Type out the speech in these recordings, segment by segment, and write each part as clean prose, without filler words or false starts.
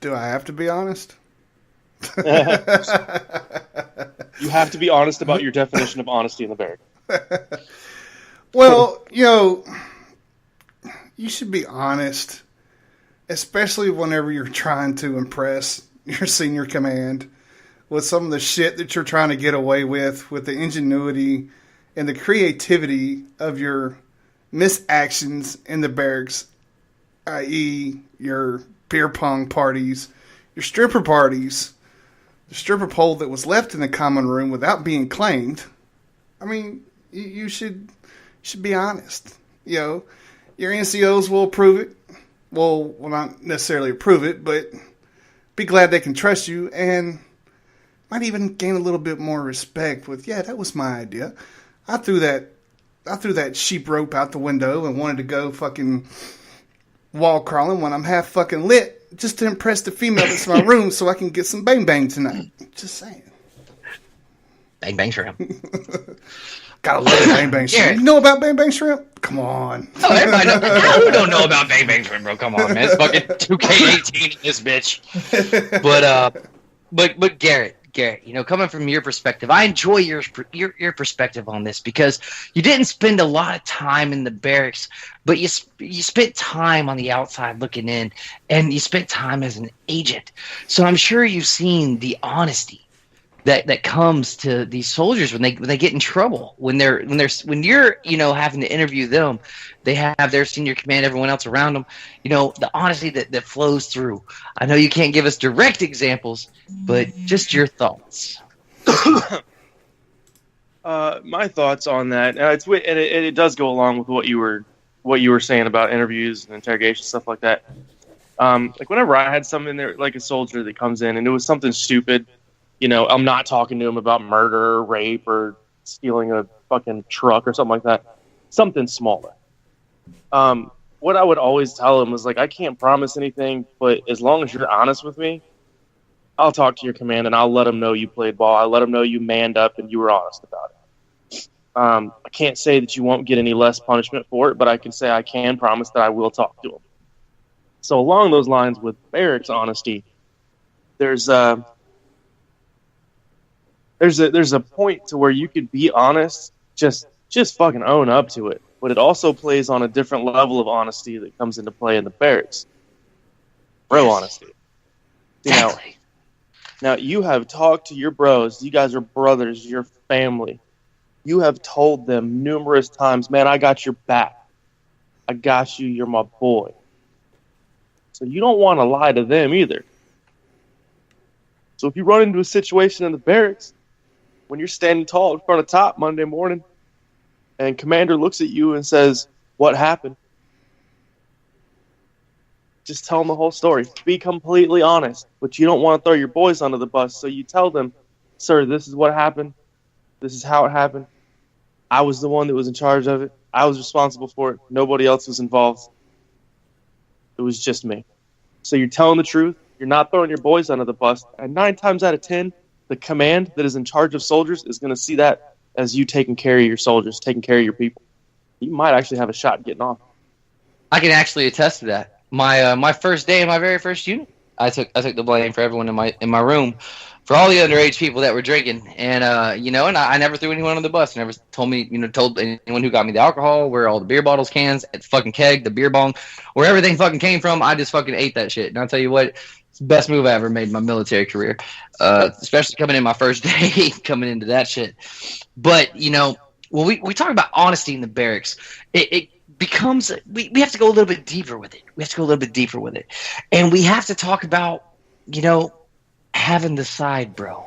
Do I have to be honest? You have to be honest about your definition of honesty in the barrack. Well, you should be honest, especially whenever you're trying to impress your senior command with some of the shit that you're trying to get away with the ingenuity and the creativity of your misactions in the barracks, i.e. your beer pong parties, your stripper parties, the stripper pole that was left in the common room without being claimed. I mean, you should be honest. Your NCOs will approve it. Well, not necessarily approve it, but be glad they can trust you and might even gain a little bit more respect with, yeah, that was my idea. I threw that sheep rope out the window and wanted to go fucking wall crawling when I'm half fucking lit just to impress the female that's in my room so I can get some bang bang tonight. Just saying. Bang bang shrimp. Gotta love bang bang shrimp. You know about bang bang shrimp? Come on. Oh, everybody knows. Who don't know about bang bang shrimp, bro? Come on, man. It's fucking 2K18 in this bitch. But Garrett, coming from your perspective, I enjoy your perspective on this because you didn't spend a lot of time in the barracks, but you spent time on the outside looking in, and you spent time as an agent. So I'm sure you've seen the honesty that comes to these soldiers when they get in trouble, when you're having to interview them. They have their senior command, everyone else around them, the honesty that flows through. I know you can't give us direct examples, but just your thoughts. My thoughts on that, it does go along with what you were saying about interviews and interrogation, stuff like that. Like whenever I had something there, like a soldier that comes in and it was something stupid, I'm not talking to him about murder or rape or stealing a fucking truck or something like that. Something smaller. What I would always tell him was, like, I can't promise anything, but as long as you're honest with me, I'll talk to your command and I'll let them know you played ball. I'll let them know you manned up and you were honest about it. I can't say that you won't get any less punishment for it, but I can say I can promise that I will talk to them. So along those lines with barracks honesty, there's a point to where you could be honest, just fucking own up to it. But it also plays on a different level of honesty that comes into play in the barracks. Real honesty. Exactly. Now, you have talked to your bros. You guys are brothers. You're family. You have told them numerous times, man, I got your back. I got you. You're my boy. So you don't want to lie to them either. So if you run into a situation in the barracks, when you're standing tall in front of top Monday morning, and commander looks at you and says, what happened? Just tell them the whole story. Be completely honest, but you don't want to throw your boys under the bus. So you tell them, sir, this is what happened. This is how it happened. I was the one that was in charge of it. I was responsible for it. Nobody else was involved. It was just me. So you're telling the truth. You're not throwing your boys under the bus. And 9 times out of 10, the command that is in charge of soldiers is going to see that as you taking care of your soldiers, taking care of your people. You might actually have a shot getting off. I can actually attest to that. My first day in my very first unit, I took the blame for everyone in my room for all the underage people that were drinking, and I never threw anyone on the bus. I never told anyone who got me the alcohol, where all the beer bottles, cans, the fucking keg, the beer bong, where everything fucking came from. I just fucking ate that shit. And I'll tell you what, it's the best move I ever made in my military career, especially coming in my first day, coming into that shit. But when we talk about honesty in the barracks, it becomes we have to go a little bit deeper with it. And we have to talk about having the side bro,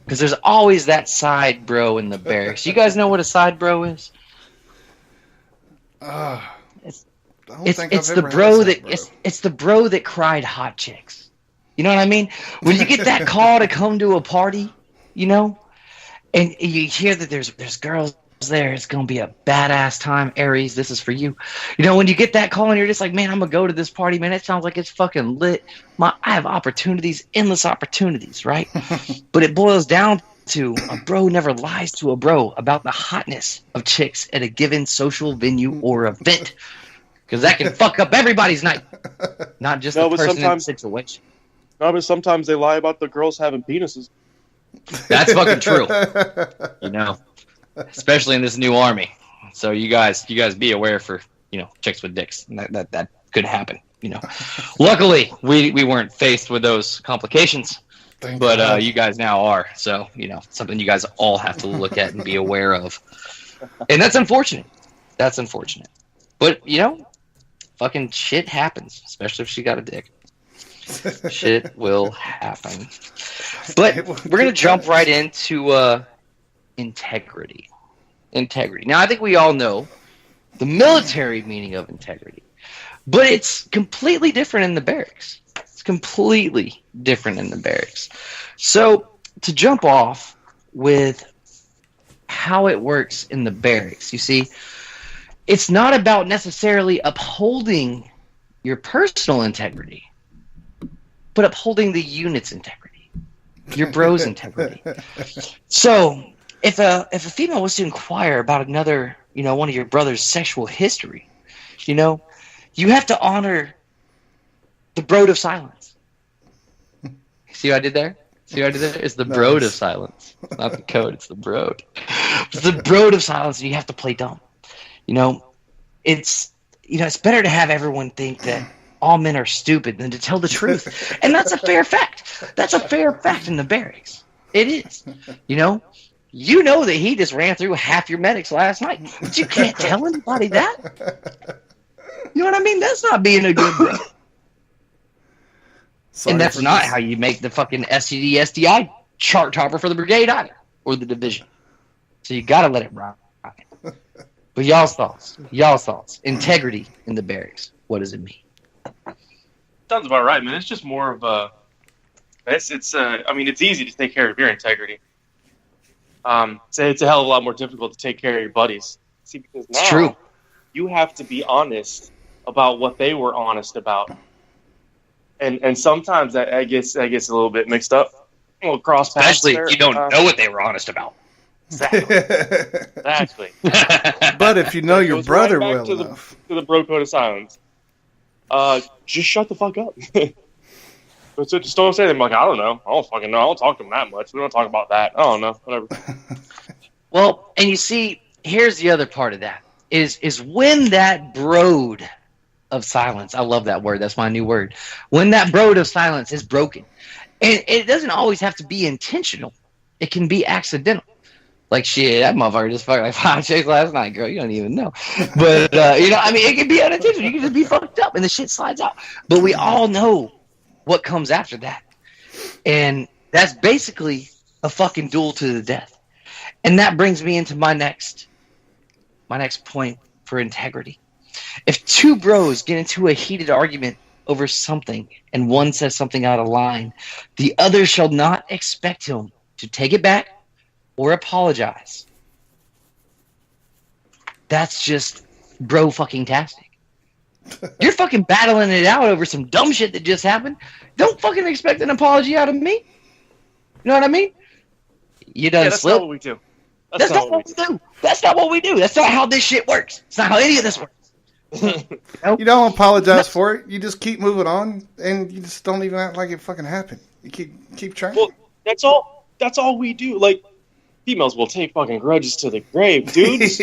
because there's always that side bro in the barracks. You guys know what a side bro is? It's the bro that cried hot chicks. You know what I mean? When you get that call to come to a party, and you hear that there's girls there, it's gonna be a badass time. Aries, this is for you. When you get that call and you're just like, man, I'm gonna go to this party, man. It sounds like it's fucking lit. I have opportunities, endless opportunities, right? But it boils down to a bro never lies to a bro about the hotness of chicks at a given social venue or event, because that can fuck up everybody's night, not just the person in the situation. No, but sometimes they lie about the girls having penises. That's fucking true. You know, especially in this new army. So you guys be aware for, you know, chicks with dicks. That could happen. You know, luckily we weren't faced with those complications, but you guys now are. So, you know, something you guys all have to look at and be aware of. And that's unfortunate. That's unfortunate. But, you know, fucking shit happens, especially if she got a dick. Shit will happen. But we're going to jump right into integrity. Integrity. Now, I think we all know the military meaning of integrity. But it's completely different in the barracks. It's completely different in the barracks. So, to jump off with how it works in the barracks, you see, it's not about necessarily upholding your personal integrity, but upholding the unit's integrity, your bro's integrity. So, if a female was to inquire about another, you know, one of your brother's sexual history, you know, you have to honor the broad of silence. See what I did there? See what I did there? It's the broad of silence. It's not the code, it's the broad. It's the broad of silence, and you have to play dumb. You know, it's better to have everyone think that all men are stupid than to tell the truth. And that's a fair fact. That's a fair fact in the barracks. It is. You know that he just ran through half your medics last night, but you can't tell anybody that. You know what I mean? That's not being a good bro. And that's not how you make the fucking STD, STI chart topper for the brigade either, or the division. So you got to let it ride. But y'all's thoughts. Integrity in the barracks. What does it mean? Sounds about right, man. It's just more of a. I mean, it's easy to take care of your integrity. It's a hell of a lot more difficult to take care of your buddies. See, because now it's true. You have to be honest about what they were honest about, and sometimes that gets a little bit mixed up. A little cross paths. Especially if you don't know what they were honest about. Exactly. But if you know your brother well enough, to the bro code of silence, just shut the fuck up. So just don't say them like, I don't know. I don't fucking know. I don't talk to them that much. We don't talk about that. I don't know. Whatever. Well, and you see, here's the other part of that. Is when that broad of silence, I love that word, that's my new word, when that broad of silence is broken, and it doesn't always have to be intentional, it can be accidental. Like, shit, that motherfucker just fucked like 5 chicks last night, girl, you don't even know. But, you know, I mean, it can be unintentional, you can just be fucked up, and the shit slides out. But we all know what comes after that, and that's basically a fucking duel to the death. And that brings me into my next point for integrity. If two bros get into a heated argument over something and one says something out of line, the other shall not expect him to take it back or apologize. That's just bro fucking tastic. You're fucking battling it out over some dumb shit that just happened. Don't fucking expect an apology out of me. You know what I mean? You done that's slip. Not what we do. That's not what we do. That's not what we do. That's not how this shit works. It's not how any of this works. You don't apologize for it. You just keep moving on, and you just don't even act like it fucking happened. You keep trying. Well, that's all we do. Like, females will take fucking grudges to the grave, dudes.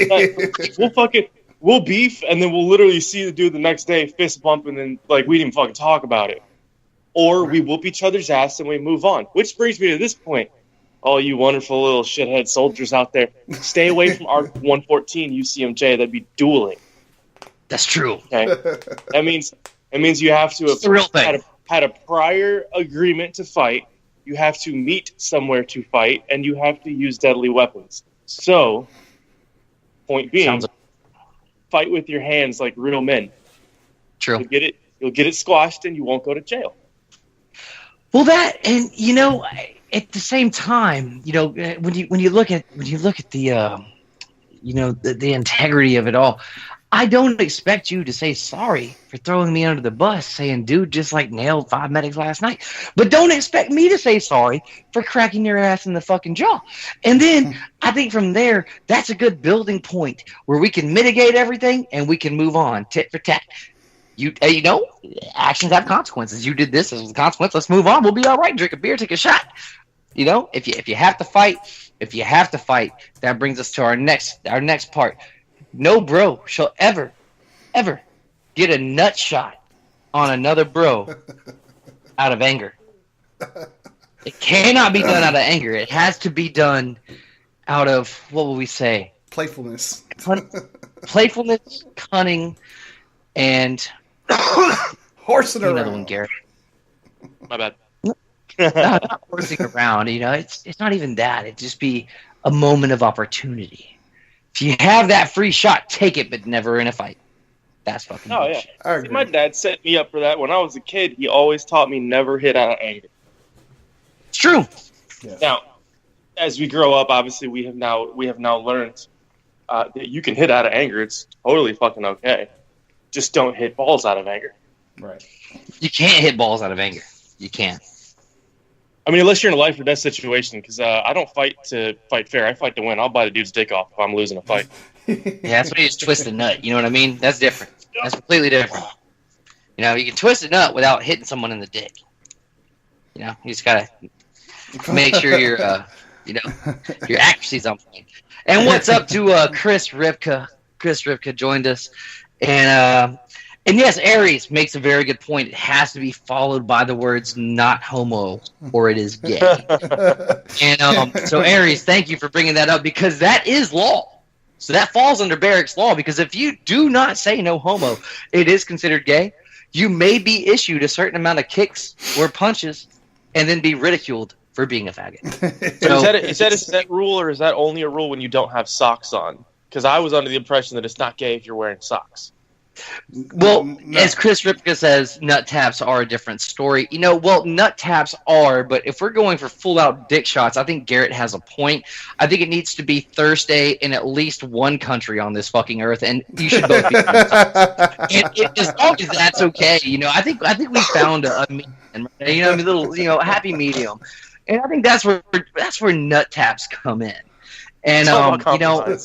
We'll beef, and then we'll literally see the dude the next day, fist bump, and then like we didn't fucking talk about it, or we whoop each other's ass and we move on. Which brings me to this point. All you wonderful little shithead soldiers out there, stay away from ARC 114 UCMJ. That'd be dueling. That's true. Okay, that means you have to have had a prior agreement to fight. You have to meet somewhere to fight, and you have to use deadly weapons. So, point being, fight with your hands like real men. True. You'll get it squashed, and you won't go to jail. Well, that, and you know, at the same time, you know, when you look at the you know, the integrity of it all, I don't expect you to say sorry for throwing me under the bus, saying, dude, just like nailed 5 medics last night. But don't expect me to say sorry for cracking your ass in the fucking jaw. And then I think from there, that's a good building point where we can mitigate everything and we can move on tit for tat. you know, actions have consequences. You did this as a consequence. Let's move on. We'll be all right. Drink a beer, take a shot. You know, if you have to fight, that brings us to our next part. No bro shall ever get a nut shot on another bro out of anger. It cannot be done out of anger. It has to be done out of, what will we say? Playfulness. Playfulness, cunning, and horsing around. Another one, Garrett. My bad. No, not horsing around. You know, it's not even that. It'd just be a moment of opportunity. If you have that free shot, take it, but never in a fight. That's fucking bullshit. Yeah. See, my dad set me up for that when I was a kid. He always taught me never hit out of anger. It's true. Yeah. Now, as we grow up, obviously we have now learned that you can hit out of anger. It's totally fucking okay. Just don't hit balls out of anger. Right. You can't hit balls out of anger. You can't. I mean, unless you're in a life or death situation, because I don't fight to fight fair. I fight to win. I'll bite a dude's dick off if I'm losing a fight. Yeah, that's when you just twist a nut. You know what I mean? That's different. That's completely different. You know, you can twist a nut without hitting someone in the dick. You know, you just gotta make sure your accuracy's on point. And what's up to Chris Ripka? Chris Ripka joined us, and yes, Aries makes a very good point. It has to be followed by the words "not homo" or it is gay. And so Aries, thank you for bringing that up because that is law. So that falls under BARRACKS law because if you do not say no homo, it is considered gay. You may be issued a certain amount of kicks or punches and then be ridiculed for being a faggot. So, is that a set rule or is that only a rule when you don't have socks on? Because I was under the impression that it's not gay if you're wearing socks. Well, No. as Chris Ripka says, nut taps are a different story. You know, well, nut taps are, but if we're going for full-out dick shots, I think Garrett has a point. I think it needs to be Thursday in at least one country on this fucking earth, and you should both be as long as that's okay. You know, I think we found a medium, you know, a little, you know, happy medium, and I think that's where nut taps come in. And you know.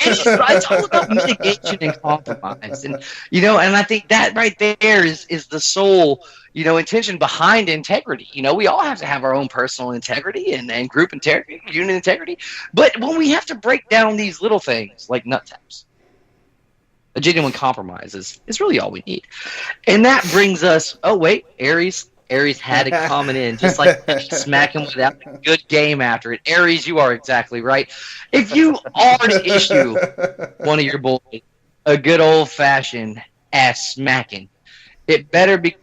It's all about mitigation and compromise, and you know, and I think that right there is the sole, you know, intention behind integrity. You know, we all have to have our own personal integrity and group integrity, unit integrity, but when we have to break down these little things like nut taps, a genuine compromise is really all we need, and that brings us. Oh wait, Aries had to comment in, just like smack him without a good game after it. Aries, you are exactly right. If you are to issue one of your boys a good old-fashioned ass smacking, it better be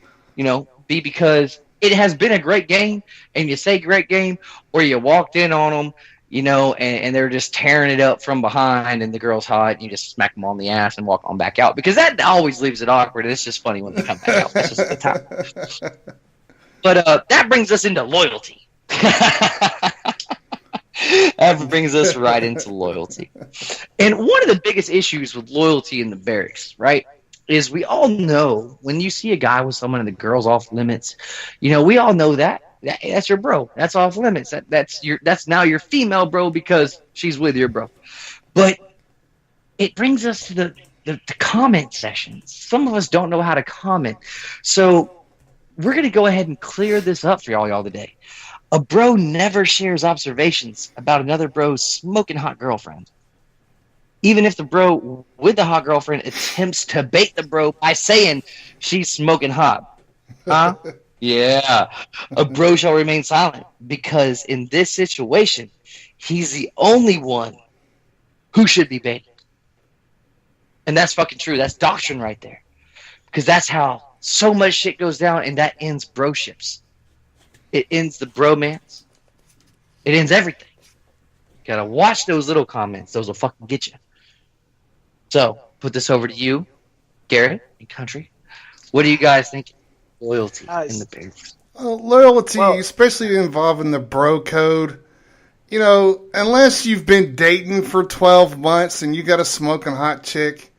because it has been a great game, and you say great game, or you walked in on them, you know, and they're just tearing it up from behind, and the girl's hot, and you just smack them on the ass and walk on back out, because that always leaves it awkward, and it's just funny when they come back out. It's just the time. But that brings us into loyalty. That brings us right into loyalty. And one of the biggest issues with loyalty in the barracks, right, is we all know when you see a guy with someone and the girl's off limits, you know, we all know that's your bro. That's off limits. That's now your female bro because she's with your bro. But it brings us to the comment section. Some of us don't know how to comment. So we're going to go ahead and clear this up for y'all today. A bro never shares observations about another bro's smoking hot girlfriend. Even if the bro with the hot girlfriend attempts to bait the bro by saying she's smoking hot. Huh? Yeah. A bro shall remain silent because in this situation, he's the only one who should be baited. And that's fucking true. That's doctrine right there. Because that's how so much shit goes down, and that ends broships. It ends the bromance. It ends everything. You gotta watch those little comments. Those will fucking get you. So, put this over to you, Garrett, and Country. What do you guys think? Loyalty in the Bears. Loyalty, especially involving the bro code. You know, unless you've been dating for 12 months and you got a smoking hot chick,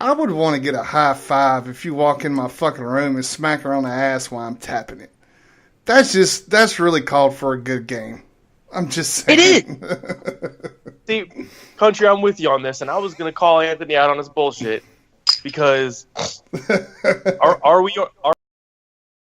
I would want to get a high five if you walk in my fucking room and smack her on the ass while I'm tapping it. That's really called for a good game. I'm just saying. It is. See, Country, I'm with you on this, and I was going to call Anthony out on his bullshit. because are we